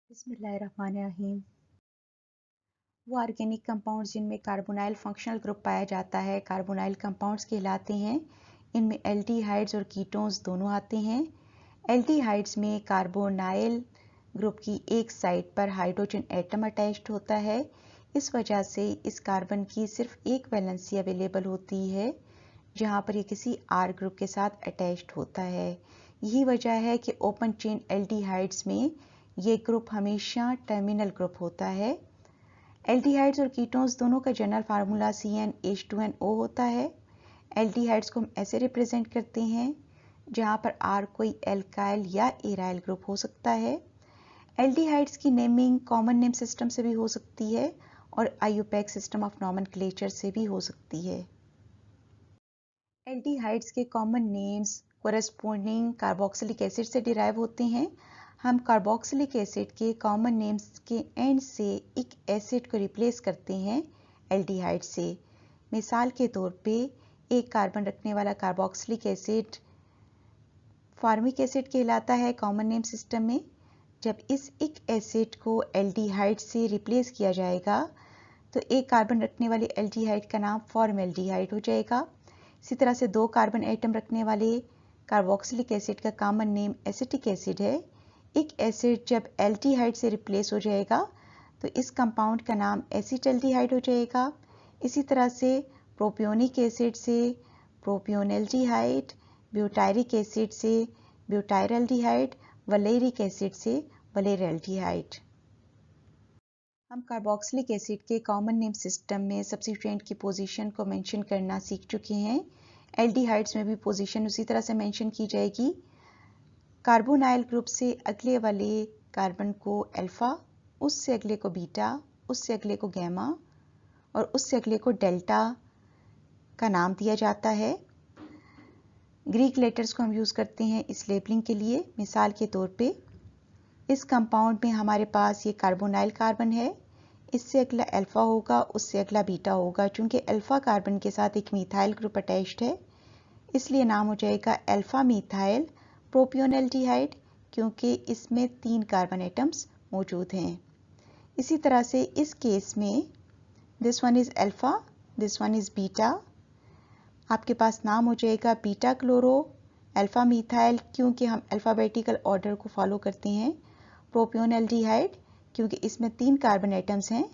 बिस्मिल्लाहिर्रहमानिर्रहीम। वो organic compounds जिनमें कार्बोनाइल फंक्शनल ग्रुप पाया जाता है कार्बोनाइल कंपाउंड्स कहलाते हैं। इनमें एल्डिहाइड्स और कीटोन्स दोनों आते हैं। एल्डिहाइड्स में कार्बोनाइल ग्रुप की एक साइड पर हाइड्रोजन एटम अटैच्ड होता है। इस वजह से इस कार्बन की सिर्फ एक वैलेंसी अवेलेबल होती है जहाँ पर ये किसी आर ग्रुप के साथ अटैच्ड होता है। यही वजह है कि ओपन चेन एल्डिहाइड्स में ये ग्रुप हमेशा टर्मिनल ग्रुप होता है। एल्डिहाइड्स और कीटोन्स दोनों का जनरल फार्मूला CnH2nO होता है। एल्डिहाइड्स को हम ऐसे रिप्रेजेंट करते हैं जहाँ पर R कोई एल्काइल या एराइल ग्रुप हो सकता है। एल्डिहाइड्स की नेमिंग कॉमन नेम सिस्टम से भी हो सकती है और IUPAC सिस्टम ऑफ नॉमेनक्लेचर से भी हो सकती है। एल्डिहाइड्स के common names corresponding carboxylic acid से डिराइव होते हैं। हम कार्बोक्सिलिक एसिड के कॉमन नेम्स के एंड से एक एसिड को रिप्लेस करते हैं एल्डिहाइड से। मिसाल के तौर पे एक कार्बन रखने वाला कार्बोक्सिलिक एसिड फॉर्मिक एसिड कहलाता है कॉमन नेम सिस्टम में। जब इस एक एसिड को एल्डिहाइड से रिप्लेस किया जाएगा तो एक कार्बन रखने वाले एल्डिहाइड का नाम फॉर्मल्डिहाइड हो जाएगा। इसी तरह से दो कार्बन एटम रखने वाले कार्बोक्सिलिक एसिड का कॉमन नेम एसिटिक एसिड है। एक एसिड जब एल्डिहाइड से रिप्लेस हो जाएगा तो इस कंपाउंड का नाम एसिटल्डिहाइड हो जाएगा। इसी तरह से प्रोपियोनिक एसिड से प्रोपियोनल्डिहाइड, ब्यूटायरिक एसिड से ब्यूटायरल्डिहाइड, वलेरिक एसिड से वलेरल्डिहाइड। हम कार्बोक्सिलिक एसिड के कॉमन नेम सिस्टम में सब्स्टिट्यूएंट की पोजीशन को मेंशन करना सीख चुके हैं। एल्डिहाइड्स में भी पोजीशन उसी तरह से मेंशन की जाएगी। कार्बोनाइल ग्रुप से अगले वाले कार्बन को अल्फा, उससे अगले को बीटा, उससे अगले को गैमा और उससे अगले को डेल्टा का नाम दिया जाता है। ग्रीक लेटर्स को हम यूज़ करते हैं इस लेबलिंग के लिए। मिसाल के तौर पे इस कंपाउंड में हमारे पास ये कार्बोनाइल कार्बन है, इससे अगला अल्फा होगा, उससे अगला बीटा होगा। चूंकि अल्फा कार्बन के साथ एक मिथाइल ग्रुप अटैच्ड है इसलिए नाम हो जाएगा अल्फा मिथाइल प्रोपियोनल्डिहाइड, क्योंकि इसमें 3 कार्बन एटम्स मौजूद हैं। इसी तरह से इस केस में this one is alpha, this one is beta. आपके पास नाम हो जाएगा बीटा क्लोरो अल्फा मिथाइल, क्योंकि हम अल्फ़ाबेटिकल ऑर्डर को फॉलो करते हैं। प्रोपियोनल्डिहाइड क्योंकि इसमें 3 कार्बन एटम्स हैं,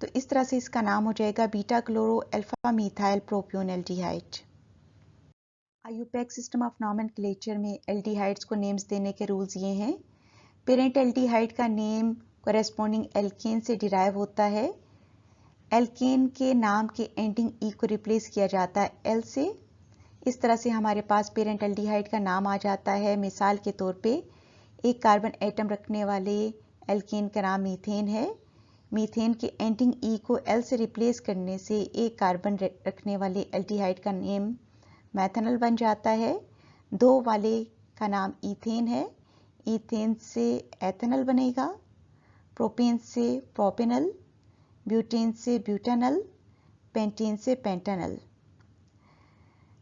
तो इस तरह से इसका नाम हो जाएगा beta chloro alpha methyl propionaldehyde. IUPAC system of nomenclature में एल्डिहाइड्स को नेम्स देने के रूल्स ये हैं। पेरेंट एल्डिहाइड का नेम कोरेस्पोंडिंग एल्केन से डिराइव होता है। एल्केन के नाम के एंडिंग ई को रिप्लेस किया जाता है एल से। इस तरह से हमारे पास पेरेंट एल्डिहाइड का नाम आ जाता है। मिसाल के तौर पे एक कार्बन एटम रखने वाले एल्केन का नाम मीथेन है। मीथेन के एंडिंग ई को एल से रिप्लेस करने से एक कार्बन रखने वाले एल्डिहाइड का नेम मैथनल बन जाता है। 2 वाले का नाम ईथेन है, ईथेन से एथेनल बनेगा, प्रोपेन से प्रोपेनल, ब्यूटेन से ब्यूटेनल, पेंटेन से पेंटेनल।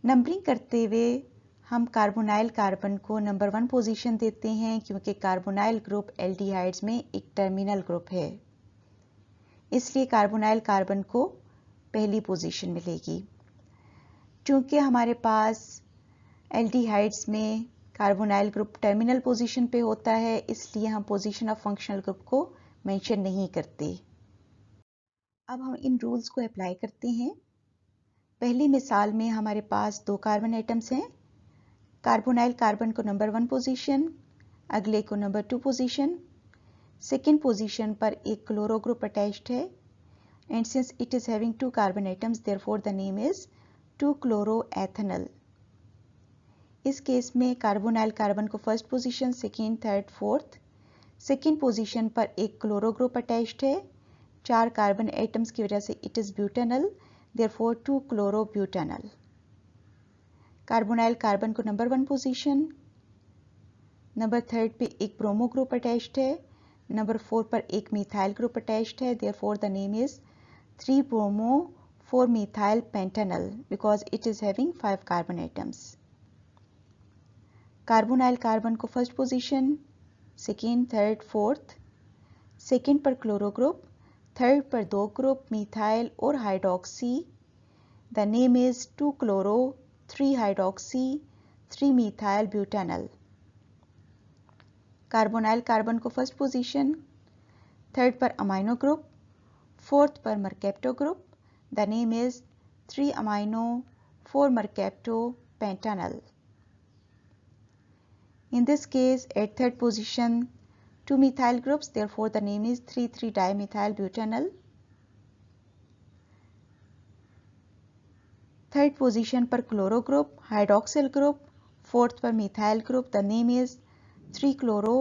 नंबरिंग करते हुए हम कार्बोनाइल कार्बन को नंबर 1 पोजीशन देते हैं क्योंकि कार्बोनाइल ग्रुप एल्डिहाइड्स में एक टर्मिनल ग्रुप है, इसलिए कार्बोनाइल कार्बन को पहली पोजीशन मिलेगी। चूंकि हमारे पास एल्डिहाइड्स में कार्बोनाइल ग्रुप टर्मिनल पोजीशन पे होता है इसलिए हम पोजीशन ऑफ फंक्शनल ग्रुप को मेंशन नहीं करते। अब हम इन रूल्स को अप्लाई करते हैं। पहली मिसाल में हमारे पास 2 कार्बन एटम्स हैं। कार्बोनाइल कार्बन को नंबर 1 पोजीशन, अगले को नंबर 2 पोजीशन। सेकेंड पोजीशन पर एक क्लोरो ग्रुप अटैच्ड है and since it is having 2 carbon atoms therefore the name is 2-chloroethanol। इस केस में कार्बोनाइल कार्बन को first position, second, third, fourth. Second position पर एक क्लोरो ग्रुप अटैच्ड है। 4 carbon atoms की वजह से it is butanal, therefore 2-chlorobutanol। Carbonyl carbon को नंबर 1 पोजीशन, नंबर 3 पे एक ब्रोमो ग्रुप अटैच्ड है, नंबर 4 पर एक मिथाइल ग्रुप अटैच्ड है, therefore the name is 3-bromo-4-methyl pentanol because it is having 5 carbon atoms। Carbonyl carbon को first position, second, third, fourth. Second पर chloro group, third पर 2 group methyl और hydroxy. The name is 2 chloro 3 hydroxy 3 methyl butanol. Carbonyl carbon को first position, third पर amino group, fourth पर mercapto group. The name is 3 amino 4 mercapto pentanal. In this case, at third position, 2 methyl groups, therefore the name is 3,3-dimethyl butanol. Third position पर chloro group, hydroxyl group, fourth पर methyl group, the name is 3-chloro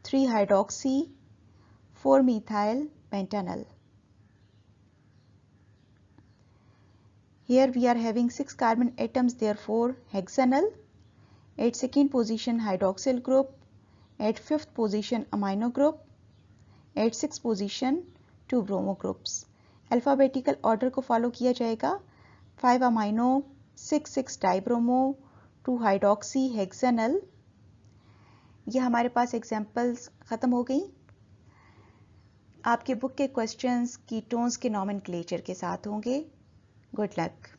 3-hydroxy 4-methyl pentanol. Here we are having 6 carbon atoms, therefore hexanol. At second position hydroxyl group, at fifth position amino group, at sixth position 2 bromo groups. Alphabetical order को follow किया जाएगा, 5 amino 6 dibromo 2 hydroxy hexanol. ये हमारे पास examples ख़त्म हो गई। आपके book के क्वेश्चंस कीटोन्स के नॉमेनक्लेचर के साथ होंगे। Good luck.